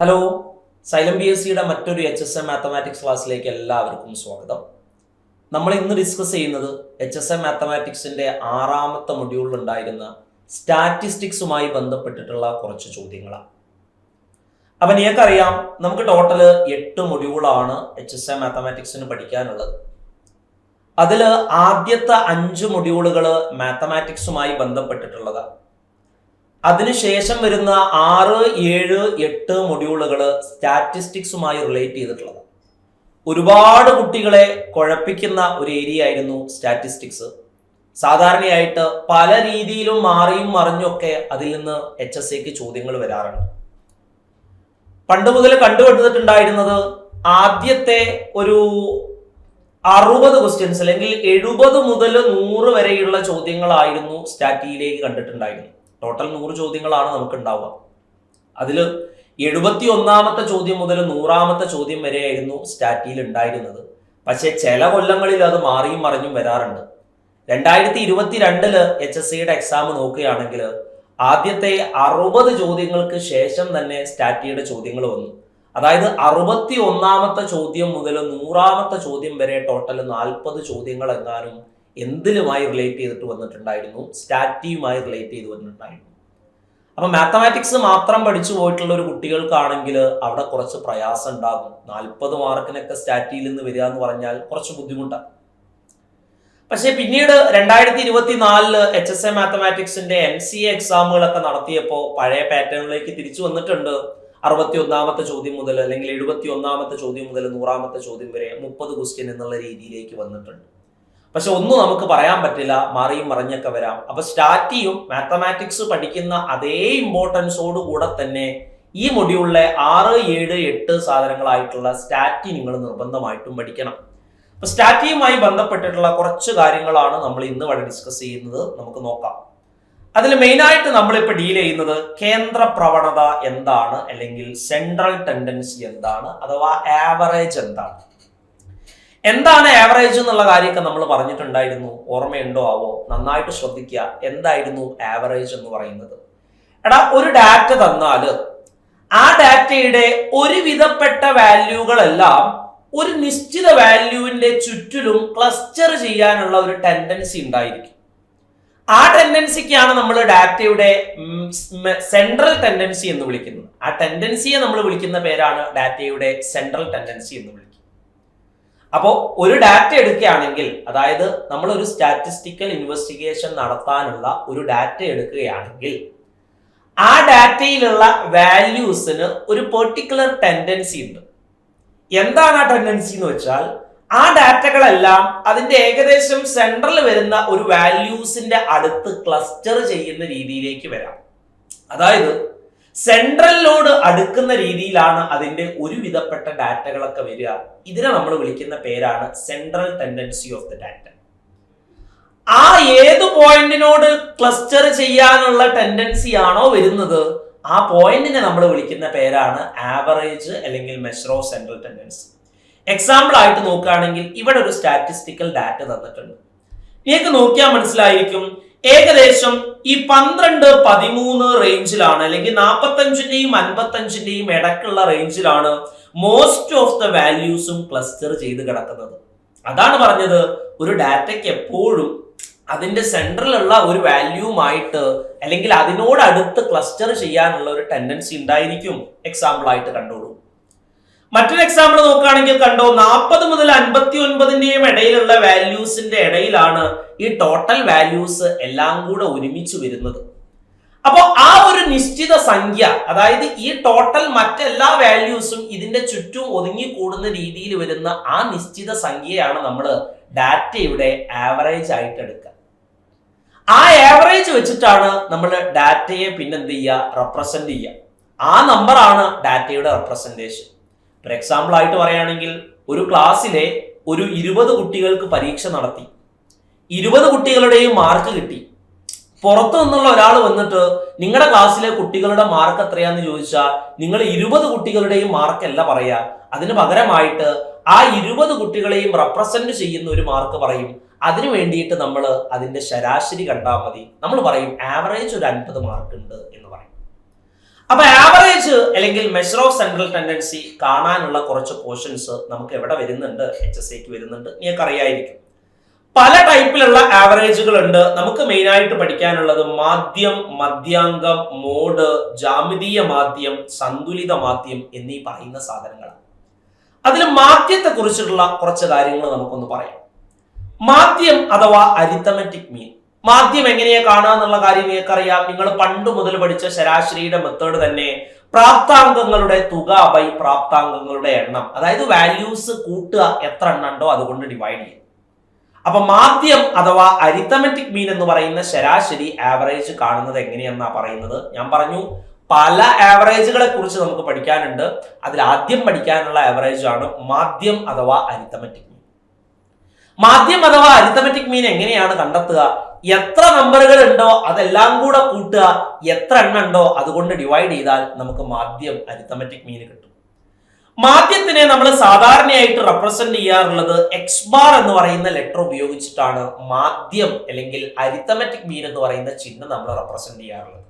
Hello, xylem B S സിയുടെ മറ്റൊരു HSM mathematics ക്ലാസ്സിലേക്ക് എല്ലാവർക്കും സ്വാഗതം. നമ്മൾ ഇന്ന് ഡിസ്കസ് ചെയ്യുന്നത് HSM മാത്തമാറ്റിക്സിൻ്റെ 6ാമത്തെ മൊഡ്യൂളിൽ ഉണ്ടായിരുന്ന സ്റ്റാറ്റിസ്റ്റിക്സുമായി ബന്ധപ്പെട്ടിട്ടുള്ള കുറച്ച് ചോദ്യങ്ങളാണ്. അപ്പം നിങ്ങൾക്കറിയാം, നമുക്ക് ടോട്ടൽ 8 മൊഡ്യൂളാണ് HSM മാത്തമാറ്റിക്സിന് പഠിക്കാനുള്ളത്. അതിൽ ആദ്യത്തെ 5 മൊഡ്യൂളുകൾ മാത്തമാറ്റിക്സുമായി ബന്ധപ്പെട്ടിട്ടുള്ളതാണ്. അതിനുശേഷം വരുന്ന 6, 7, 8 മൊഡ്യൂളുകൾ സ്റ്റാറ്റിസ്റ്റിക്സുമായി റിലേറ്റ് ചെയ്തിട്ടുള്ളത്. ഒരുപാട് കുട്ടികളെ കുഴപ്പിക്കുന്ന ഒരു ഏരിയ ആയിരുന്നു സ്റ്റാറ്റിസ്റ്റിക്സ്. സാധാരണയായിട്ട് പല രീതിയിലും മാറിയും മറിഞ്ഞൊക്കെ അതിൽ നിന്ന് HSAക്ക് ചോദ്യങ്ങൾ വരാറുണ്ട്. പണ്ട് മുതൽ കണ്ടുപിടിച്ചിട്ടുണ്ടായിരുന്നത് ആദ്യത്തെ ഒരു 60 ക്വസ്റ്റ്യൻസ് അല്ലെങ്കിൽ 70 മുതൽ 100 വരെയുള്ള ചോദ്യങ്ങളായിരുന്നു സ്റ്റാറ്റിയിലേക്ക് കണ്ടിട്ടുണ്ടായിരുന്നത്. ടോട്ടൽ 100 ചോദ്യങ്ങളാണ് നമുക്ക് ഉണ്ടാവുക. അതിൽ 71ാമത്തെ ചോദ്യം മുതൽ 100ാമത്തെ ചോദ്യം വരെയായിരുന്നു സ്റ്റാറ്റിയിൽ ഉണ്ടായിരുന്നത്. പക്ഷേ ചില കൊല്ലങ്ങളിൽ അത് മാറിയും മറിഞ്ഞും വരാറുണ്ട്. 2022 HSCയുടെ എക്സാം നോക്കുകയാണെങ്കിൽ ആദ്യത്തെ 60 ചോദ്യങ്ങൾക്ക് ശേഷം തന്നെ സ്റ്റാറ്റിയുടെ ചോദ്യങ്ങൾ വന്നു. അതായത് 61ാമത്തെ ചോദ്യം മുതൽ 100ാമത്തെ ചോദ്യം വരെ ടോട്ടൽ 40 ചോദ്യങ്ങൾ എങ്ങാനും എന്തിലുമായി റിലേറ്റ് ചെയ്തിട്ട് വന്നിട്ടുണ്ടായിരുന്നു, സ്റ്റാറ്റിയുമായി റിലേറ്റ് ചെയ്ത് വന്നിട്ടുണ്ടായിരുന്നു. അപ്പം മാത്തമാറ്റിക്സ് മാത്രം പഠിച്ചു പോയിട്ടുള്ള ഒരു കുട്ടികൾക്കാണെങ്കിൽ അവിടെ കുറച്ച് പ്രയാസം ഉണ്ടാകും. 40 മാർക്കിനൊക്കെ സ്റ്റാറ്റിയിൽ നിന്ന് വരിക എന്ന് പറഞ്ഞാൽ കുറച്ച് ബുദ്ധിമുട്ടാണ്. പക്ഷേ പിന്നീട് 2024 HSM മാത്തമാറ്റിക്സിന്റെ MCA എക്സാമുകളൊക്കെ നടത്തിയപ്പോൾ പഴയ പാറ്റേണിലേക്ക് തിരിച്ചു വന്നിട്ടുണ്ട്. 61ാമത്തെ ചോദ്യം മുതൽ അല്ലെങ്കിൽ 71ാമത്തെ ചോദ്യം മുതൽ 100ാമത്തെ ചോദ്യം വരെ 30 ക്വസ്റ്റ്യൻ എന്നുള്ള രീതിയിലേക്ക് വന്നിട്ടുണ്ട്. പക്ഷെ ഒന്നും നമുക്ക് പറയാൻ പറ്റില്ല, മാറിയും മറിഞ്ഞൊക്കെ വരാം. അപ്പൊ സ്റ്റാറ്റിയും മാത്തമാറ്റിക്സ് പഠിക്കുന്ന അതേ ഇമ്പോർട്ടൻസോട് കൂടെ തന്നെ ഈ മൊഡ്യൂളിലെ 6, 7, 8 സാധനങ്ങളായിട്ടുള്ള സ്റ്റാറ്റി നിങ്ങൾ നിർബന്ധമായിട്ടും പഠിക്കണം. അപ്പൊ സ്റ്റാറ്റിയുമായി ബന്ധപ്പെട്ടിട്ടുള്ള കുറച്ച് കാര്യങ്ങളാണ് നമ്മൾ ഇന്ന് ഇവിടെ ഡിസ്കസ് ചെയ്യുന്നത്. നമുക്ക് നോക്കാം. അതിൽ മെയിനായിട്ട് നമ്മളിപ്പോൾ ഡീൽ ചെയ്യുന്നത് കേന്ദ്ര പ്രവണത എന്താണ്, അല്ലെങ്കിൽ സെൻട്രൽ ടെൻഡൻസി എന്താണ്, അഥവാ ആവറേജ് എന്താണ് ആവറേജ് എന്നുള്ള കാര്യമൊക്കെ നമ്മൾ പറഞ്ഞിട്ടുണ്ടായിരുന്നു. ഓർമ്മയുണ്ടോ ആവോ? നന്നായിട്ട് ശ്രദ്ധിക്കുക. എന്തായിരുന്നു ആവറേജ് എന്ന് പറയുന്നത്? ഒരു ഡാറ്റ തന്നാൽ ആ ഡാറ്റയുടെ ഒരുവിധപ്പെട്ട വാല്യൂകളെല്ലാം ഒരു നിശ്ചിത വാല്യൂവിന്റെ ചുറ്റിലും ക്ലസ്റ്റർ ചെയ്യാനുള്ള ഒരു ടെൻഡൻസി ഉണ്ടായിരിക്കും. ആ ടെൻഡൻസിക്കാണ് നമ്മൾ ഡാറ്റയുടെ സെൻട്രൽ ടെൻഡൻസി എന്ന് വിളിക്കുന്നത്. ആ ടെൻഡൻസിയെ നമ്മൾ വിളിക്കുന്ന പേരാണ് ഡാറ്റയുടെ സെൻട്രൽ ടെൻഡൻസി എന്ന് വിളിക്കുന്നത്. അപ്പോൾ ഒരു ഡാറ്റ എടുക്കുകയാണെങ്കിൽ, അതായത് നമ്മൾ ഒരു സ്റ്റാറ്റിസ്റ്റിക്കൽ ഇൻവെസ്റ്റിഗേഷൻ നടത്താനുള്ള ഒരു ഡാറ്റ എടുക്കുകയാണെങ്കിൽ ആ ഡാറ്റയിലുള്ള വാല്യൂസിന് ഒരു പെർട്ടിക്കുലർ ടെൻഡൻസി ഉണ്ട്. എന്താണ് ആ ടെൻഡൻസി എന്ന് വെച്ചാൽ, ആ ഡാറ്റകളെല്ലാം അതിന്റെ ഏകദേശം സെൻട്രൽ വരുന്ന ഒരു വാല്യൂസിന്റെ അടുത്ത് ക്ലസ്റ്റർ ചെയ്യുന്ന രീതിയിലേക്ക് വരാം. അതായത് സെൻട്രലിനോട് അടുക്കുന്ന രീതിയിലാണ് അതിന്റെ ഒരുവിധപ്പെട്ട ഡാറ്റകളൊക്കെ വരിക. ഇതിനെ നമ്മൾ വിളിക്കുന്ന പേരാണ് central tendency of the data. ആ ഏത് പോയിന്റിനോട് ക്ലസ്റ്റർ ചെയ്യാനുള്ള ടെൻഡൻസി ആണോ വരുന്നത്, ആ പോയിന്റിനെ നമ്മൾ വിളിക്കുന്ന പേരാണ് ആവറേജ് അല്ലെങ്കിൽ measure of central tendency. Example ആയിട്ട് നോക്കുകയാണെങ്കിൽ ഇവിടെ ഒരു സ്റ്റാറ്റിസ്റ്റിക്കൽ ഡാറ്റ തന്നിട്ടുണ്ട്. നിങ്ങൾക്ക് നോക്കിയാൽ മനസ്സിലായിരിക്കും, ഏകദേശം ഈ 12, 13 റേഞ്ചിലാണ്, അല്ലെങ്കിൽ 45ന്റെയും 55ന്റെയും ഇടക്കുള്ള റേഞ്ചിലാണ് മോസ്റ്റ് ഓഫ് ദ വാല്യൂസും ക്ലസ്റ്റർ ചെയ്ത് കിടക്കുന്നത്. അതാണ് പറഞ്ഞത്, ഒരു ഡാറ്റയ്ക്ക് എപ്പോഴും അതിന്റെ സെൻട്രലുള്ള ഒരു വാല്യൂമായിട്ട് അല്ലെങ്കിൽ അതിനോട് അടുത്ത് ക്ലസ്റ്റർ ചെയ്യാനുള്ള ഒരു ടെൻഡൻസി ഉണ്ടായിരിക്കും. എക്സാമ്പിൾ ആയിട്ട് കണ്ടോളൂ. മറ്റൊരു എക്സാമ്പിൾ നോക്കുകയാണെങ്കിൽ കണ്ടോ, 40 മുതൽ 59ന്റെയും ഇടയിലുള്ള വാല്യൂസിന്റെ ഇടയിലാണ് ഈ ടോട്ടൽ വാല്യൂസ് എല്ലാം കൂടെ ഒരുമിച്ച് വരുന്നത്. അപ്പോൾ ആ ഒരു നിശ്ചിത സംഖ്യ, അതായത് ഈ ടോട്ടൽ മറ്റെല്ലാ വാല്യൂസും ഇതിന്റെ ചുറ്റും ഒതുങ്ങിക്കൂടുന്ന രീതിയിൽ വരുന്ന ആ നിശ്ചിത സംഖ്യയാണ് നമ്മൾ ഡാറ്റയുടെ ആവറേജ് ആയിട്ട് എടുക്കുക. ആ ആവറേജ് വെച്ചിട്ടാണ് നമ്മൾ ഡാറ്റയെ പിന്നെന്ത് ചെയ്യുക, റെപ്രസെന്റ് ചെയ്യുക. ആ നമ്പറാണ് ഡാറ്റയുടെ റെപ്രസെന്റേഷൻ. ഫോർ എക്സാമ്പിൾ ആയിട്ട് പറയുകയാണെങ്കിൽ, ഒരു ക്ലാസ്സിലെ ഒരു 20 കുട്ടികൾക്ക് പരീക്ഷ നടത്തി, 20 കുട്ടികളുടെയും മാർക്ക് കിട്ടി. പുറത്തു നിന്നുള്ള ഒരാൾ വന്നിട്ട് നിങ്ങളുടെ ക്ലാസ്സിലെ കുട്ടികളുടെ മാർക്ക് എത്രയാന്ന് ചോദിച്ചാൽ നിങ്ങൾ 20 കുട്ടികളുടെയും മാർക്കല്ല പറയാ, അതിന് പകരമായിട്ട് ആ 20 കുട്ടികളെയും റെപ്രസെന്റ് ചെയ്യുന്ന ഒരു മാർക്ക് പറയും. അതിനു വേണ്ടിയിട്ട് നമ്മൾ അതിന്റെ ശരാശരി കണ്ടാൽ മതി. നമ്മൾ പറയും ആവറേജ് ഒരു 50 മാർക്ക് ഉണ്ട് എന്ന് പറയും. അപ്പൊ ആവറേജ് അല്ലെങ്കിൽ മെഷർ ഓഫ് സെൻട്രൽ ടെൻഡൻസി കാണാനുള്ള കുറച്ച് പോർഷൻസ് നമുക്ക് എവിടെ വരുന്നുണ്ട്, HSAക്ക് വരുന്നുണ്ട്. നിങ്ങൾക്ക് അറിയായിരിക്കും പല ടൈപ്പിലുള്ള ആവറേജുകൾ ഉണ്ട്. നമുക്ക് മെയിൻ ആയിട്ട് പഠിക്കാനുള്ളത് മാധ്യം, മധ്യാങ്കം, മോഡ്, ജാമിതീയ മാധ്യം, സന്തുലിത മാധ്യം എന്നീ പറയുന്ന സാധനങ്ങളാണ്. അതിൽ മാധ്യത്തെ കുറിച്ചിട്ടുള്ള കുറച്ച് കാര്യങ്ങൾ നമുക്കൊന്ന് പറയാം. മാധ്യം അഥവാ അരിത്തമെറ്റിക് മീൻ. മാധ്യം എങ്ങനെയാ കാണുക എന്നുള്ള കാര്യം നിങ്ങൾക്കറിയാം. നിങ്ങൾ പണ്ട് മുതൽ പഠിച്ച ശരാശരിയുടെ മെത്തേഡ് തന്നെ പ്രാപ്താംഗങ്ങളുടെ തുക ബൈ പ്രാപ്താംഗങ്ങളുടെ എണ്ണം, അതായത് വാല്യൂസ് കൂട്ടുക, എത്ര എണ്ണം ഉണ്ടോ അതുകൊണ്ട് ഡിവൈഡ് ചെയ്യും. അപ്പൊ മാധ്യം അഥവാ അരിത്തമെറ്റിക് മീൻ എന്ന് പറയുന്ന ശരാശരി ആവറേജ് കാണുന്നത് എങ്ങനെയെന്നാ പറയുന്നത്. ഞാൻ പറഞ്ഞു പല ആവറേജുകളെ കുറിച്ച് നമുക്ക് പഠിക്കാനുണ്ട്. അതിൽ ആദ്യം പഠിക്കാനുള്ള ആവറേജ് ആണ് മാധ്യം അഥവാ അരിത്തമെറ്റിക് മീൻ. മാധ്യം അഥവാ അരിത്തമെറ്റിക് മീൻ എങ്ങനെയാണ് കണ്ടെത്തുക? എത്ര നമ്പറുകൾ ഉണ്ടോ അതെല്ലാം കൂടെ കൂട്ടുക, എത്ര എണ്ണം ഉണ്ടോ അതുകൊണ്ട് ഡിവൈഡ് ചെയ്താൽ നമുക്ക് മാധ്യം അരിത്തമെറ്റിക് മീൻ കിട്ടും. മാധ്യത്തിനെ നമ്മൾ സാധാരണയായിട്ട് റെപ്രസെന്റ് ചെയ്യാറുള്ളത് എക്സ് ബാർ എന്ന് പറയുന്ന ലെറ്റർ ഉപയോഗിച്ചിട്ടാണ്. മാധ്യം അല്ലെങ്കിൽ അരിത്തമെറ്റിക് മീൻ എന്ന് പറയുന്ന ചിഹ്നം നമ്മൾ റെപ്രസെന്റ് ചെയ്യാറുള്ളത്.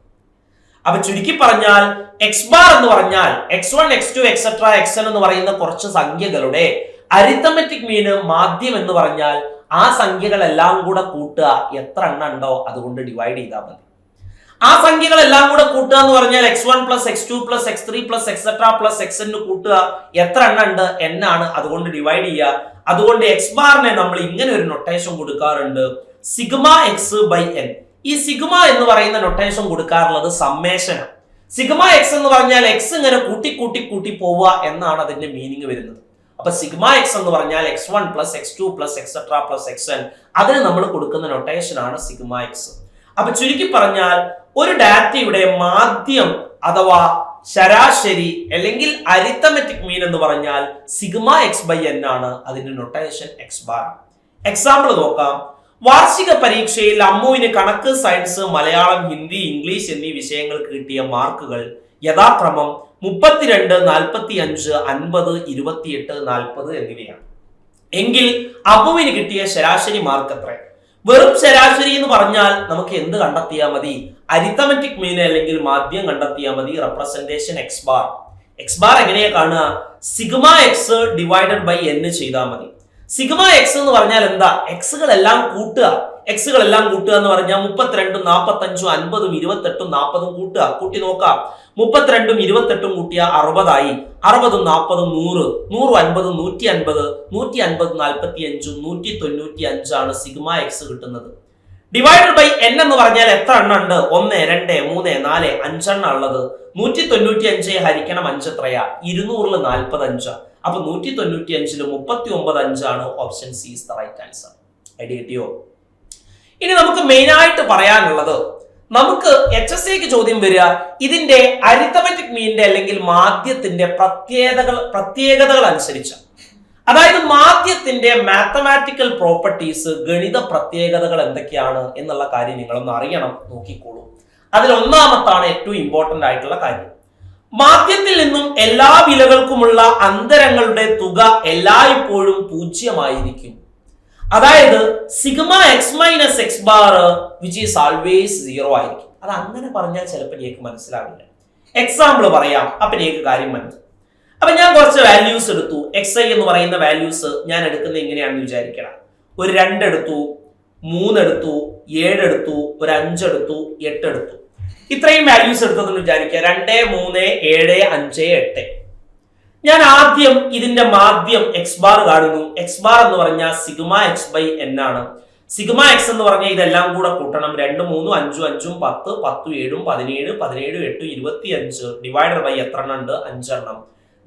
അപ്പൊ ചുരുക്കി പറഞ്ഞാൽ എക്സ് ബാർ എന്ന് പറഞ്ഞാൽ x1 x2 എക്സെട്ര xn എന്ന് പറയുന്ന കുറച്ച് സംഖ്യകളുടെ അരിത്തമെറ്റിക് മീന്, മാധ്യം എന്ന് പറഞ്ഞാൽ ആ സംഖ്യകളെല്ലാം കൂടെ കൂട്ടുക, എത്ര എണ്ണം ഉണ്ടോ അതുകൊണ്ട് ഡിവൈഡ് ചെയ്താൽ മതി. ആ സംഖ്യകളെല്ലാം കൂടെ കൂട്ടുക എന്ന് പറഞ്ഞാൽ x1 plus x2 plus x3 plus etcetera plus xn കൂട്ടുക, എത്ര എണ്ണം ഉണ്ട്, n ആണ്, അതുകൊണ്ട് ഡിവൈഡ് ചെയ്യുക. അതുകൊണ്ട് എക്സ് ബാറിനെ നമ്മൾ ഇങ്ങനെ ഒരു നൊട്ടേഷൻ കൊടുക്കാറുണ്ട്, സിഗ്മ എക്സ് ബൈ എൻ. ഈ സിഗ്മ എന്ന് പറയുന്ന നൊട്ടേഷൻ കൊടുക്കാറുള്ളത് സമ്മേഷനാണ്. സിഗ്മ എക്സ് എന്ന് പറഞ്ഞാൽ എക്സ് ഇങ്ങനെ കൂട്ടി കൂട്ടി കൂട്ടി പോവുക എന്നാണ് അതിന്റെ മീനിങ് വരുന്നത്. അപ്പൊ സിഗ്മ എക്സ് എന്ന് പറഞ്ഞാൽ x1 plus x2 plus etcetera plus xn, അതിന് നമ്മൾ കൊടുക്കുന്ന നൊട്ടേഷൻ ആണ് സിഗ്മ എക്സ്. അപ്പൊ ചുരുക്കി പറഞ്ഞാൽ ഒരു ഡാറ്റയുടെ മാധ്യം അഥവാ ശരാശരി അല്ലെങ്കിൽ അരിത്തമെറ്റിക് മീൻ എന്ന് പറഞ്ഞാൽ സിഗ്മ എക്സ് ബൈ എൻ ആണ്. അതിന്റെ നൊട്ടേഷൻ എക്സ് ബാർ. എക്സാമ്പിൾ നോക്കാം. വാർഷിക പരീക്ഷയിൽ അമ്മുവിന് കണക്ക്, സയൻസ്, മലയാളം, ഹിന്ദി, ഇംഗ്ലീഷ് എന്നീ വിഷയങ്ങൾക്ക് കിട്ടിയ മാർക്കുകൾ യഥാക്രമം 32, 45, 50, 28, 40 എന്നിവയാണ്. എങ്കിൽ അമ്മുവിന് കിട്ടിയ ശരാശരി മാർക്ക് എത്ര? വെറും ശരാശരി എന്ന് പറഞ്ഞാൽ നമുക്ക് എന്ത് കണ്ടെത്തിയാൽ മതി? അരിത്തമെറ്റിക് മീൻ അല്ലെങ്കിൽ മാധ്യം കണ്ടെത്തിയാൽ മതി. Representation X bar. X bar എങ്ങനെയാ കാണുക? Sigma X divided by N ചെയ്താൽ മതി. സിഗ്മ എക്സ് എന്ന് പറഞ്ഞാൽ എന്താ? എക്സുകളെല്ലാം കൂട്ടുക. എക്സുകളെല്ലാം കൂട്ടുക എന്ന് പറഞ്ഞാൽ 32, 45, 50, 28, 40 കൂട്ടുക. കൂട്ടി നോക്കാം. 32, 28 കൂട്ടിയ 60 ആയി. 60, 40, 100, 150, 150, 150, 45, 195 ആണ് സിഗ്മ എക്സ് കിട്ടുന്നത്. ഡിവൈഡഡ് ബൈ എൻ എന്ന് പറഞ്ഞാൽ എത്ര എണ്ണം ഉണ്ട്? 1, 2, 3, 4, 5 എണ്ണം ഉള്ളത്. 195 ഹരിക്കണം 5 എത്രയാ? 245. അപ്പൊ 195 39 ആണ്. Option C is the right answer. Idea കിട്ടിയോ? ഇനി നമുക്ക് മെയിൻ ആയിട്ട് പറയാനുള്ളത്, നമുക്ക് HSAക്ക് ചോദ്യം വരിക ഇതിന്റെ അരിത്തമെറ്റിക് മീനിന്റെ അല്ലെങ്കിൽ മാധ്യത്തിന്റെ പ്രത്യേകതകൾ അനുസരിച്ച്. അതായത് മാധ്യത്തിന്റെ മാത്തമാറ്റിക്കൽ പ്രോപ്പർട്ടീസ്, ഗണിത പ്രത്യേകതകൾ എന്തൊക്കെയാണ് എന്നുള്ള കാര്യം നിങ്ങളൊന്ന് അറിയണം. നോക്കിക്കോളൂ. അതിൽ ഒന്നാമത്താണ് ഏറ്റവും ഇമ്പോർട്ടന്റ് ആയിട്ടുള്ള കാര്യം. മാധ്യത്തിൽ നിന്നും എല്ലാ വിലകൾക്കുമുള്ള അന്തരങ്ങളുടെ തുക എല്ലായ്പ്പോഴും 0 ആയിരിക്കും. അതായത് sigma X minus X bar which is always 0 ആയിരിക്കും. അത് അങ്ങനെ പറഞ്ഞാൽ ചിലപ്പോൾ നിങ്ങൾക്ക് മനസ്സിലാവില്ല. എക്സാമ്പിൾ പറയാം, അപ്പൊ നിങ്ങൾക്ക് കാര്യം മനസ്സിലാവും. അപ്പൊ ഞാൻ കുറച്ച് വാല്യൂസ് എടുത്തു. xi എന്ന് പറയുന്ന വാല്യൂസ് ഞാൻ എടുക്കുന്നത് എങ്ങനെയാണെന്ന് വിചാരിക്കണം. ഒരു 2 എടുത്തു, 3 എടുത്തു, 7 എടുത്തു, ഒരു 5 എടുത്തു, 8 എടുത്തു. ഇത്രയും വാല്യൂസ് എടുത്തതെന്ന് വിചാരിക്കുക. 2, 3, 7, 5, 8. ഞാൻ ആദ്യം ഇതിന്റെ മാധ്യം എക്സ് ബാർ കാണുന്നു. എക്സ് ബാർ എന്ന് പറഞ്ഞാൽ സിഗ്മ എക്സ് ബൈ എൻ ആണ്. സിഗ്മ എക്സ് എന്ന് പറഞ്ഞാൽ ഇതെല്ലാം കൂടെ കൂട്ടണം. 2, 3, 5, 5, 10, 10, 7, 17, 17, 8, 25 ഡിവൈഡഡ് ബൈ എത്ര എണ്ണം ഉണ്ട്? 5 എണ്ണം.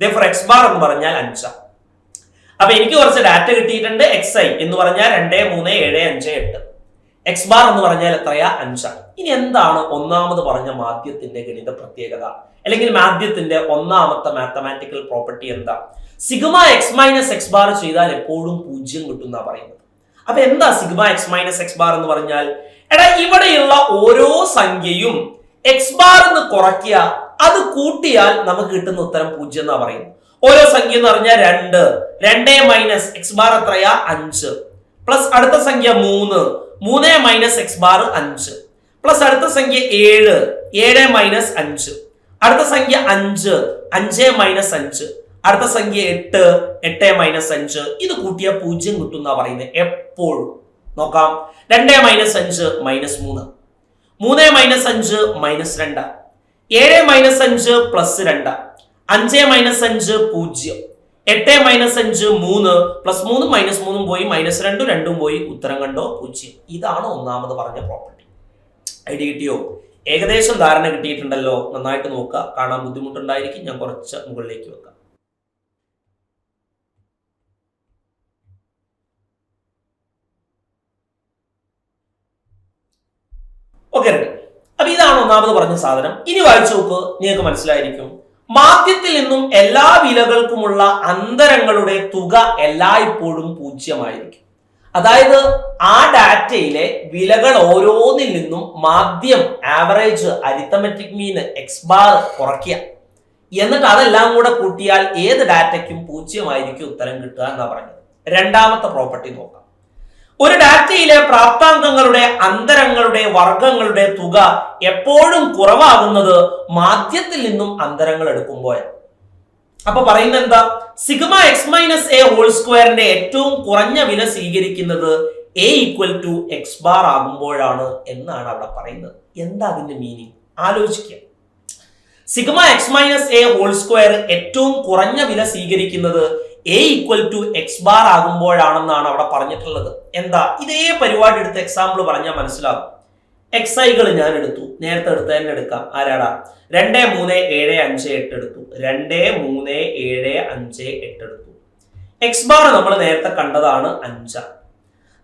Therefore എക്സ് ബാർ എന്ന് പറഞ്ഞാൽ 5. അപ്പൊ എനിക്ക് കുറച്ച് ഡാറ്റ കിട്ടിയിട്ടുണ്ട്. xi എന്ന് പറഞ്ഞാൽ 2, 3, 7, 5, 8. എക്സ് ബാർ എന്ന് പറഞ്ഞാൽ എത്രയാ? 5. ഇനി എന്താണ് ഒന്നാമത് പറഞ്ഞ മാധ്യത്തിന്റെ ഗണിത പ്രത്യേകത അല്ലെങ്കിൽ മാധ്യത്തിന്റെ ഒന്നാമത്തെ മാത്തമാറ്റിക്കൽ പ്രോപ്പർട്ടി എന്താ? Sigma X minus X bar ചെയ്താൽ എപ്പോഴും 0 കിട്ടുന്ന പറയുന്നത്. അപ്പൊ എന്താ sigma X minus X bar എന്ന് പറഞ്ഞാൽ? എടാ, ഇവിടെയുള്ള ഓരോ സംഖ്യയും എക്സ് ബാർ എന്ന് കുറയ്ക്കുക, അത് കൂട്ടിയാൽ നമുക്ക് കിട്ടുന്ന ഉത്തരം 0 എന്നാ പറയുന്നത്. ഓരോ സംഖ്യ എന്ന് പറഞ്ഞാൽ 2, 2 മൈനസ് എക്സ് ബാർ എത്രയാ? 5 പ്ലസ് അടുത്ത സംഖ്യ 3, 3 മൈനസ് എക്സ് ബാർ 5 പ്ലസ് അടുത്ത സംഖ്യ 7, 7 മൈനസ് 5. അടുത്ത സംഖ്യ 5, 5 മൈനസ് 5. അടുത്ത സംഖ്യ 8, 8 മൈനസ് 5. ഇത് കൂട്ടിയ 0 കിട്ടും എന്നാ പറയുന്നത് എപ്പോഴും. നോക്കാം. 2 minus 5 minus 3, 3 minus 5 minus 2, 7 minus 5 plus 2, 5 minus 5 0, 8 minus 5 3 plus 3 minus 3 പോയി മൈനസ് 2 2 പോയി, ഉത്തരം കണ്ടോ 0. ഇതാണ് ഒന്നാമത് പറഞ്ഞ പ്രോപ്പർട്ടി. ഐഡിയ കിട്ടിയോ? ഏകദേശം ധാരണ കിട്ടിയിട്ടുണ്ടല്ലോ. നന്നായിട്ട് നോക്കുക. കാണാൻ ബുദ്ധിമുട്ടുണ്ടായിരിക്കും, ഞാൻ കുറച്ച് മുകളിലേക്ക് വെക്കാം. ഓക്കെ, അപ്പൊ ഇതാണ് ഒന്നാമത് പറഞ്ഞ സാധനം. ഇനി വായിച്ചു നോക്ക്, നിങ്ങൾക്ക് മനസ്സിലായിരിക്കും. മാധ്യത്തിൽ നിന്നും എല്ലാ വിലകൾക്കുമുള്ള അന്തരങ്ങളുടെ തുക എല്ലായ്പ്പോഴും 0 അതായത് ആ ഡാറ്റയിലെ വിലകൾ ഓരോന്നിൽ നിന്നും മാധ്യം, average, arithmetic mean, x bar കുറയ്ക്കുക. എന്നിട്ട് അതെല്ലാം കൂടെ കൂട്ടിയാൽ ഏത് ഡാറ്റയ്ക്കും 0 ഉത്തരം കിട്ടുക എന്നാ പറഞ്ഞത്. രണ്ടാമത്തെ പ്രോപ്പർട്ടി നോക്കാം. ഒരു ഡാറ്റയിലെ പ്രാപ്താങ്കങ്ങളുടെ അന്തരങ്ങളുടെ വർഗങ്ങളുടെ തുക എപ്പോഴും കുറവാകുന്നത് മാധ്യത്തിൽ നിന്നും അന്തരങ്ങൾ എടുക്കുമ്പോഴാണ്. അപ്പൊ പറയുന്നത് എന്താ? Sigma X minus A whole സ്ക്വയറിന്റെ ഏറ്റവും കുറഞ്ഞ വില സ്വീകരിക്കുന്നത് a equal to X bar ആകുമ്പോഴാണ് എന്നാണ് അവിടെ പറയുന്നത്. എന്താ അതിന്റെ മീനിങ്? ആലോചിക്കുക. Sigma X minus A whole square ഏറ്റവും കുറഞ്ഞ വില സ്വീകരിക്കുന്നത് a equal to X bar ആകുമ്പോഴാണെന്നാണ് അവിടെ പറഞ്ഞിട്ടുള്ളത്. എന്താ? ഇതേ പരിപാടി എടുത്ത് എക്സാമ്പിൾ പറഞ്ഞാൽ മനസ്സിലാകും. എക്സൈകൾ ഞാൻ എടുത്തു, നേരത്തെ എടുത്ത് തന്നെ എടുക്കാം. ആരാടാ? 2 3 7 5 8 എടുത്തു. 2 3 7 5 8 എടുത്തു. എക്സ് ബാർ നമ്മൾ നേരത്തെ കണ്ടതാണ് 5.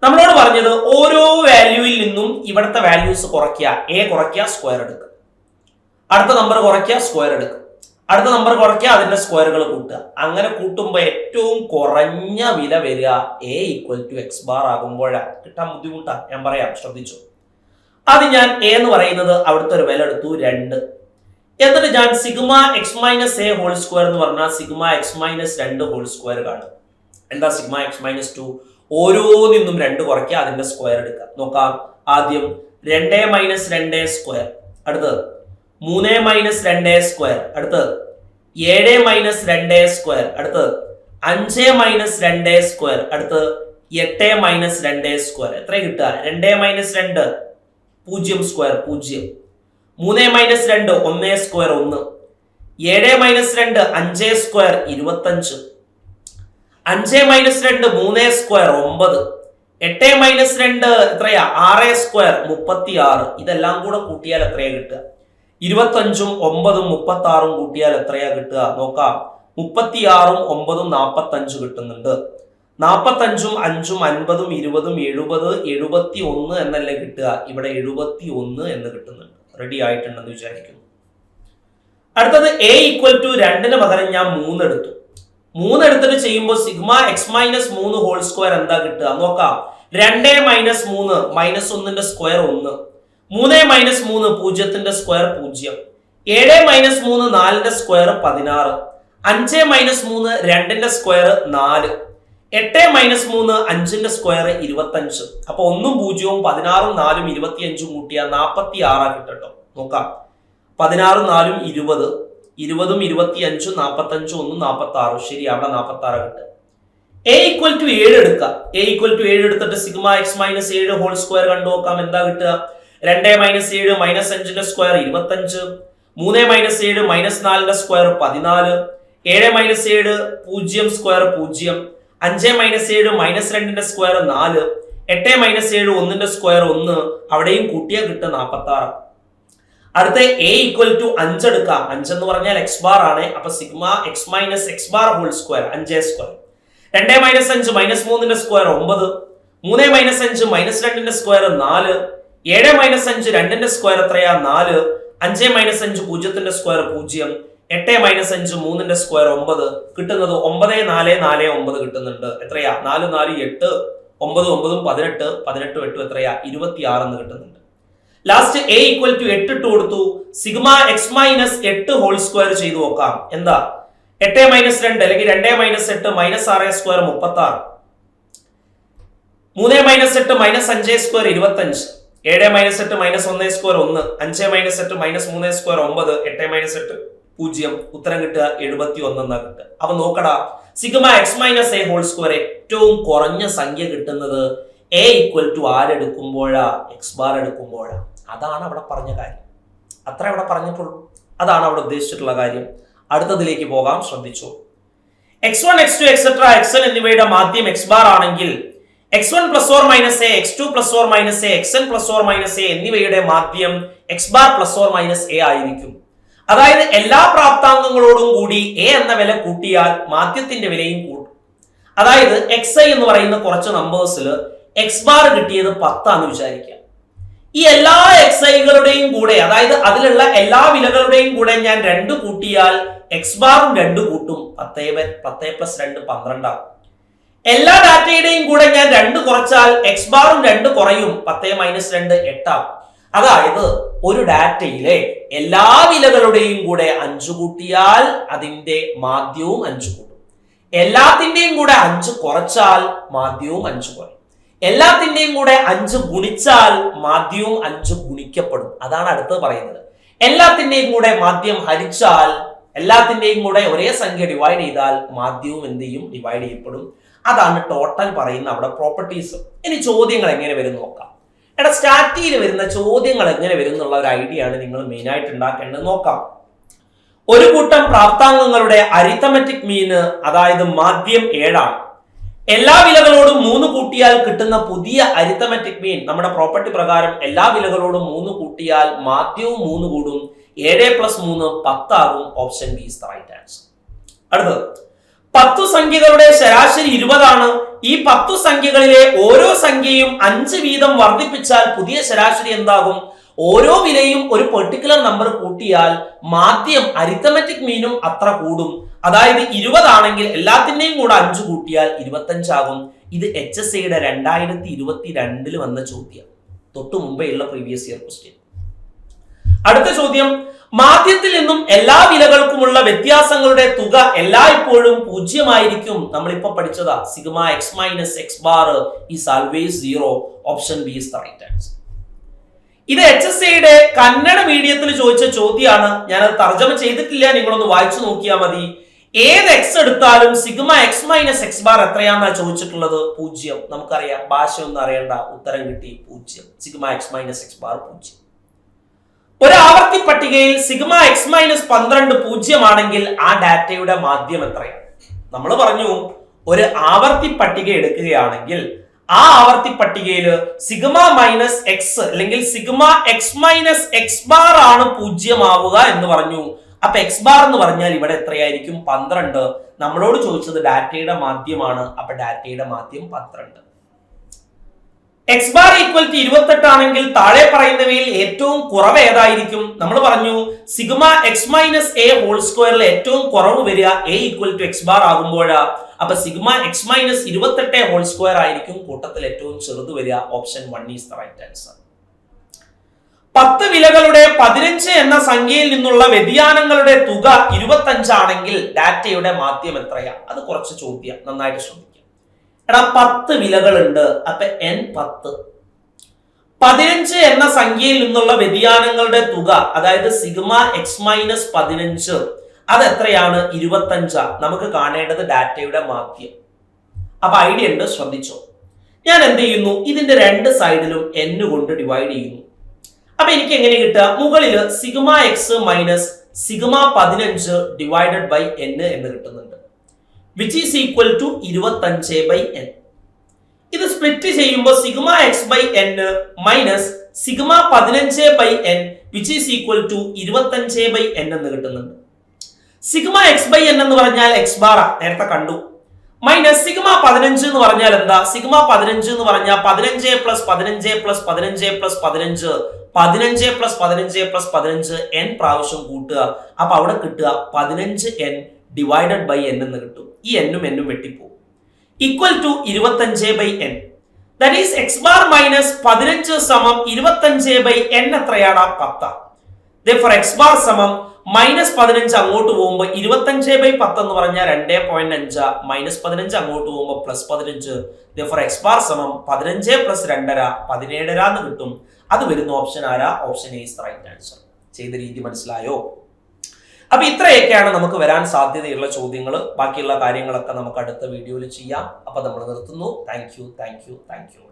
നമ്മളോട് പറഞ്ഞത് ഓരോ വാല്യൂവിൽ നിന്നും ഇവിടുത്തെ വാല്യൂസ് കുറയ്ക്കുക. എ കുറയ്ക്കുക, സ്ക്വയർ എടുക്കുക. അടുത്ത നമ്പർ കുറയ്ക്കുക, സ്ക്വയർ എടുക്കുക. അടുത്ത നമ്പർ കുറയ്ക്കുക, അതിന്റെ സ്ക്വയറുകൾ കൂട്ടുക. അങ്ങനെ കൂട്ടുമ്പോൾ ഏറ്റവും കുറഞ്ഞ വില വരിക A equal to X bar ആകുമ്പോഴാണ്. കിട്ടാൻ ബുദ്ധിമുട്ടാണ്, ഞാൻ പറയാം, ശ്രദ്ധിച്ചു. അത് ഞാൻ എ എന്ന് പറയുന്നത് അവിടുത്തെ ഒരു വില എടുത്തു 2. എന്നിട്ട് ഞാൻ sigma X minus A whole square എന്ന് പറഞ്ഞാൽ sigma X minus 2 whole square കാണും. എന്താ സിഗ്മ എക്സ് മൈനസ് 2? ഓരോന്നിന്നും 2 കുറയ്ക്കുക, അതിന്റെ സ്ക്വയർ എടുക്കുക. നോക്കാം. ആദ്യം 2 മൈനസ് 2 സ്ക്വയർ, അടുത്തത് 3 മൈനസ് 2 സ്ക്വയർ, അടുത്തത് 7 മൈനസ് 2 സ്ക്വയർ, അടുത്തത് 5 മൈനസ് 2 സ്ക്വയർ, അടുത്തത് 8 മൈനസ് 2 സ്ക്വയർ. എത്ര കിട്ടുക? 2 minus 2 0 square 0, 3 minus 2 1 square 1, 7 minus 2 5 square 25, 5 minus 2 3 square 9, 8 minus 2 എത്രയാ? 6 സ്ക്വയർ 36. ഇതെല്ലാം കൂടെ കൂട്ടിയാൽ എത്രയാ കിട്ടുക? 25ഉം 9ഉം 36ഉം കൂട്ടിയാൽ എത്രയാ കിട്ടുക? നോക്കാം. 36ഉം 9ഉം 45 കിട്ടുന്നുണ്ട്. 45ഉം 5ഉം 50ഉം 20ഉം 70 71 എന്നല്ലേ കിട്ടുക? ഇവിടെ 71 എന്ന് കിട്ടുന്നുണ്ട്. റെഡി ആയിട്ടുണ്ടെന്ന് വിചാരിക്കുന്നു. അടുത്തത് എ ഈക്വൽ ടു 2ന് പകരം ഞാൻ 3 എടുത്തു. 3 എടുത്തിട്ട് ചെയ്യുമ്പോൾ sigma X minus 3 whole square എന്താ കിട്ടുക? നോക്കാം. 2 മൈനസ് 3 മൈനസ് 1ന്റെ സ്ക്വയർ 1, 3 മൈനസ് 3 0ന്റെ സ്ക്വയർ 0, 7 മൈനസ് 3 4ന്റെ സ്ക്വയർ 16, 5 മൈനസ് 3 2ന്റെ സ്ക്വയർ 4, 8 മൈനസ് 3 5ന്റെ സ്ക്വയർ 25. അപ്പൊ 1ഉം 0ഉം 16ഉം 4ഉം 25ഉം കൂട്ടിയാൽ 46 കിട്ടട്ടോ. നോക്കാം. 16ഉം 4ഉം 20, 20ഉം 25ഉം 45ഉം 1ഉം 46. ശരി, അവിടെ 46 കിട്ടുക. എ ഈക്വൽ ടു 7 എടുക്കാം. എ ഈക്വൽ ടു 7 എടുത്തിട്ട് sigma X minus 7 whole square കണ്ടു നോക്കാം. എന്താ കിട്ടുക? 2 മൈനസ് 7 മൈനസ് 5ന്റെ സ്ക്വയർ 25, 3 മൈനസ് 7 മൈനസ് 4ന്റെ square 14, 7 minus 7 0 square 0, 5 minus 7 minus 2ന്റെ സ്ക്വയർ 4, 8 മൈനസ് 7 1ന്റെ സ്ക്വയർ 1. അവിടെയും കൂട്ടിയാൽ കിട്ടുക 46. അടുത്ത എ ഈക്വൽ ടു 5 എടുക്കാം. 5 എന്ന് പറഞ്ഞാൽ എക്സ് ബാർ ആണ്. അപ്പൊ sigma X minus X bar whole square 5 square, 2 minus 5 minus 3ന്റെ സ്ക്വയർ 9, 3 മൈനസ് 5 മൈനസ് 2ന്റെ സ്ക്വയർ 4, 7 മൈനസ് 5 2ന്റെ സ്ക്വയർ എത്രയാ? 4, 5 മൈനസ് 5 0ന്റെ സ്ക്വയർ 0, 8 മൈനസ് 5 3ന്റെ സ്ക്വയർ 9. കിട്ടുന്നത് 9 4 4 9 കിട്ടുന്നുണ്ട്. എത്രയാ? 4 4 8, 9 9 18, 18 8 എത്രയാ? 26 എന്ന് കിട്ടുന്നുണ്ട്. ലാസ്റ്റ് എ ഈക്വൽ ടു 8 ഇട്ട് കൊടുത്തു. Sigma X minus 8 whole square ചെയ്തു നോക്കാം. എന്താ? 8 മൈനസ് 2 അല്ലെങ്കിൽ 2 minus 8 minus 6 square 36, 3 minus 8 minus 5 square 25, 7 minus 8 minus 1 square 1, 5 minus 8 minus 3 square 9, 8 minus 8 0. ഉത്തരം കിട്ടുക 71 എന്നാ കിട്ടുക. അപ്പൊ നോക്കടാ, sigma X minus A whole square ഏറ്റവും കുറഞ്ഞ സംഖ്യ കിട്ടുന്നത് A equal to ആരെടുക്കുമ്പോഴാ? X bar എടുക്കുമ്പോഴാ. അതാണ് അവിടെ പറഞ്ഞ കാര്യം. അത്ര അവിടെ പറഞ്ഞിട്ടുള്ളൂ. അതാണ് അവിടെ ഉദ്ദേശിച്ചിട്ടുള്ള കാര്യം. അടുത്തതിലേക്ക് പോകാം, ശ്രദ്ധിച്ചു. x1, x2, എക്സെട്ര xn എന്നിവയുടെ മാധ്യം എക്സ് ബാർ ആണെങ്കിൽ x1 plus or minus a, x2 plus or minus a, xn plus or minus a എന്നിവയുടെ മാധ്യം x bar plus or minus a ആയിരിക്കും. അതായത് എല്ലാ പ്രാപ്താംഗങ്ങളോടും കൂടി എ എന്ന വില കൂട്ടിയാൽ മാധ്യത്തിന്റെ വിലയും കൂട്ടും. അതായത് xi എന്ന് പറയുന്ന കുറച്ച് നമ്പേഴ്സിൽ എക്സ് ബാർ കിട്ടിയത് 10 ആണെന്ന് വിചാരിക്കാം. ഈ എല്ലാ xiകളുടെയും കൂടെ, അതായത് അതിലുള്ള എല്ലാ വിലകളുടെയും കൂടെ ഞാൻ 2 കൂട്ടിയാൽ എക്സ് ബാറും 2 കൂട്ടും. 10 പ്ലസ് 2 12 ആകും. എല്ലാ ഡാറ്റയുടെയും കൂടെ ഞാൻ 2 കുറച്ചാൽ എക്സ് ബാറും 2 കുറയും. 10 മൈനസ് 2 8 ആകും. അതായത് ഒരു ഡാറ്റയിലെ എല്ലാ വിലകളുടെയും കൂടെ 5 കൂട്ടിയാൽ അതിന്റെ മാധ്യവും 5 കൂട്ടും. എല്ലാത്തിന്റെയും കൂടെ 5 കുറച്ചാൽ മാധ്യവും 5 കുറയും. എല്ലാത്തിന്റെയും കൂടെ 5 ഗുണിച്ചാൽ മാധ്യവും 5 ഗുണിക്കപ്പെടും. അതാണ് അടുത്തത് പറയുന്നത്. എല്ലാത്തിന്റെയും കൂടെ മാധ്യം ഹരിച്ചാൽ, എല്ലാത്തിന്റെയും കൂടെ ഒരേ സംഖ്യ ഡിവൈഡ് ചെയ്താൽ മാധ്യവും എന്ത് ചെയ്യും? ഡിവൈഡ് ചെയ്യപ്പെടും. അതാണ് ടോട്ടൽ പറയുന്ന അവിടെ പ്രോപ്പർട്ടീസ്. ഇനി ചോദ്യങ്ങൾ എങ്ങനെ വരും നോക്കാം. എടാ, സ്റ്റാറ്റിയിൽ വരുന്ന ചോദ്യങ്ങൾ എങ്ങനെ വരും എന്നുള്ള ഒരു ഐഡിയ ആണ് നിങ്ങൾ മെയിൻ ആയിട്ട് ഉണ്ടാക്കേണ്ടത്. നോക്കാം. ഒരു കൂട്ടം പ്രാപ്താംഗങ്ങളുടെ അരിത്തമെറ്റിക് മീന്, അതായത് മാധ്യം 7 ആണ്. എല്ലാ വിലകളോടും 3 കൂട്ടിയാൽ കിട്ടുന്ന പുതിയ അരിത്തമെറ്റിക് മീൻ, നമ്മുടെ പ്രോപ്പർട്ടി പ്രകാരം എല്ലാ വിലകളോടും 3 കൂട്ടിയാൽ മാധ്യവും 3 കൂടും. 7 പ്ലസ് 3 10 ആകും. Option B is the right answer. അടുത്തത്, 10 സംഖ്യകളുടെ ശരാശരി 20 ആണ്. ഈ 10 സംഖ്യകളിലെ ഓരോ സംഖ്യയും 5 വീതം വർദ്ധിപ്പിച്ചാൽ പുതിയ ശരാശരി എന്താകും? ഓരോ വിലയും ഒരു പെർട്ടിക്കുലർ നമ്പർ കൂട്ടിയാൽ മാധ്യം അരിത്തമെറ്റിക് മീനും അത്ര കൂടും. അതായത് 20 ആണെങ്കിൽ എല്ലാത്തിന്റെയും കൂടെ 5 കൂട്ടിയാൽ 25 ആകും. ഇത് HSCയുടെ 2022 വന്ന ചോദ്യം, തൊട്ടു മുമ്പേ ഉള്ള പ്രീവിയസ് ഇയർ ക്വസ്റ്റ്യൻ. അടുത്ത ചോദ്യം, മാധ്യത്തിൽ നിന്നും എല്ലാ വിലകൾക്കുമുള്ള വ്യത്യാസങ്ങളുടെ തുക എല്ലായ്പ്പോഴും 0 ആയിരിക്കും. നമ്മളിപ്പോ പഠിച്ചതാ, sigma X minus X bar is always 0. Option B is the right answer. ഇത് HSCയുടെ കന്നഡ മീഡിയത്തിൽ ചോദിച്ച ചോദ്യമാണ്. ഞാനത് തർജ്ജമ ചെയ്തിട്ടില്ല, നിങ്ങളൊന്ന് വായിച്ചു നോക്കിയാൽ മതി. ഏത് എക്സ് എടുത്താലും sigma X minus X bar എത്രയാണെന്നാ ചോദിച്ചിട്ടുള്ളത്? 0. നമുക്കറിയാം, ഭാഷയൊന്നും അറിയണ്ട, ഉത്തരം കിട്ടി 0. Sigma X minus X bar 0. ഒരു ആവർത്തി പട്ടികയിൽ സിഗ്മ എക്സ് മൈനസ് 12 0 ആണെങ്കിൽ ആ ഡാറ്റയുടെ മാധ്യം എത്രയാണ്? നമ്മൾ പറഞ്ഞു, ഒരു ആവർത്തി പട്ടിക എടുക്കുകയാണെങ്കിൽ ആ ആവർത്തി പട്ടികയിൽ സിഗ്മ മൈനസ് എക്സ് അല്ലെങ്കിൽ sigma X minus X bar ആണ് 0 ആവുക എന്ന് പറഞ്ഞു. അപ്പൊ എക്സ് ബാർ എന്ന് പറഞ്ഞാൽ ഇവിടെ എത്രയായിരിക്കും? 12. നമ്മളോട് ചോദിച്ചത് ഡാറ്റയുടെ മാധ്യമാണ്. അപ്പൊ ഡാറ്റയുടെ മാധ്യം 12. എക്സ് ബാർ ഈക്വൽ ടു 28 ആണെങ്കിൽ താഴെ പറയുന്നവയിൽ ഏറ്റവും കുറവ് ഏതായിരിക്കും? നമ്മൾ പറഞ്ഞു, sigma X minus A whole സ്ക്വയറിൽ ഏറ്റവും കുറവ് വരിക A equal to X bar ആകുമ്പോഴാ. അപ്പൊ sigma X minus 28 whole square ആയിരിക്കും കൂട്ടത്തിൽ ഏറ്റവും ചെറുത് വരിക. Option 1 is the right answer. 10 വിലകളുടെ 15 എന്ന സംഖ്യയിൽ നിന്നുള്ള വ്യതിയാനങ്ങളുടെ തുക 25 ആണെങ്കിൽ ഡാറ്റയുടെ മാധ്യം എത്രയാ? അത് കുറച്ച് ചോദ്യം, നന്നായിട്ട് ശ്രദ്ധിക്കുക. എടാ, 10 വിലകളുണ്ട്. അപ്പൊ n 10. 15 എന്ന സംഖ്യയിൽ നിന്നുള്ള വ്യതിയാനങ്ങളുടെ തുക, അതായത് സിഗ്മ എക്സ് മൈനസ് 15, അത് എത്രയാണ്? 25. നമുക്ക് കാണേണ്ടത് ഡാറ്റയുടെ മാധ്യം. അപ്പൊ ഐഡിയ ഉണ്ട്, ശ്രദ്ധിച്ചോ. ഞാൻ എന്ത് ചെയ്യുന്നു? ഇതിന്റെ 2 സൈഡിലും n കൊണ്ട് ഡിവൈഡ് ചെയ്യുന്നു. അപ്പൊ എനിക്ക് എങ്ങനെ കിട്ടുക? മുകളില് sigma X minus sigma 15 divided by n എന്ന് കിട്ടുന്നുണ്ട്, which is equal to 25/n. ഇത് സ്പ്ലിറ്റ് ചെയ്യുമ്പോൾ sigma X by n minus sigma 15/n which is equal to 25/n എന്ന് കിട്ടുന്നുണ്ട്. സിഗ്മ എക്സ് ബൈ n എന്ന് പറഞ്ഞാൽ എക്സ് ബാർ നേരത്തെ കണ്ടു. മൈനസ് സിഗ്മ 15 എന്ന് പറഞ്ഞാൽ എന്താ? സിഗ്മ 15 എന്ന് പറഞ്ഞാൽ 15 plus 15 plus 15 plus 15 15 plus 15 plus 15 n പ്രാവശ്യം കൂട്ടുക. അപ്പൊ അവിടെ കിട്ടുക 15n ഡിവൈഡഡ് ബൈ n എന്ന് കിട്ടും. ഈ എന്നും എന്നും വെട്ടിപ്പോകും. Equal to 25/n. That is x bar minus 15 സമം 25/n എത്രയാണ്? 10. therefore എക്സ് ബാർ സമം മൈനസ് 15 അങ്ങോട്ട് പോകുമ്പോൾ 25/10 എന്ന് പറഞ്ഞാൽ 2.5, മൈനസ് 15 അങ്ങോട്ട് പോകുമ്പോൾ പ്ലസ് 15. therefore എക്സ് ബാർ സമം 15 പ്ലസ് 2.5 17 എന്ന് കിട്ടും. അത് വരുന്ന ഓപ്ഷൻ ആരാ? Option A is right answer. ചെയ്ത രീതി മനസ്സിലായോ? അപ്പൊ ഇത്രയൊക്കെയാണ് നമുക്ക് വരാൻ സാധ്യതയുള്ള ചോദ്യങ്ങൾ. ബാക്കിയുള്ള കാര്യങ്ങളൊക്കെ നമുക്ക് അടുത്ത വീഡിയോയിൽ ചെയ്യാം. അപ്പൊ നമ്മൾ നിർത്തുന്നു. Thank you.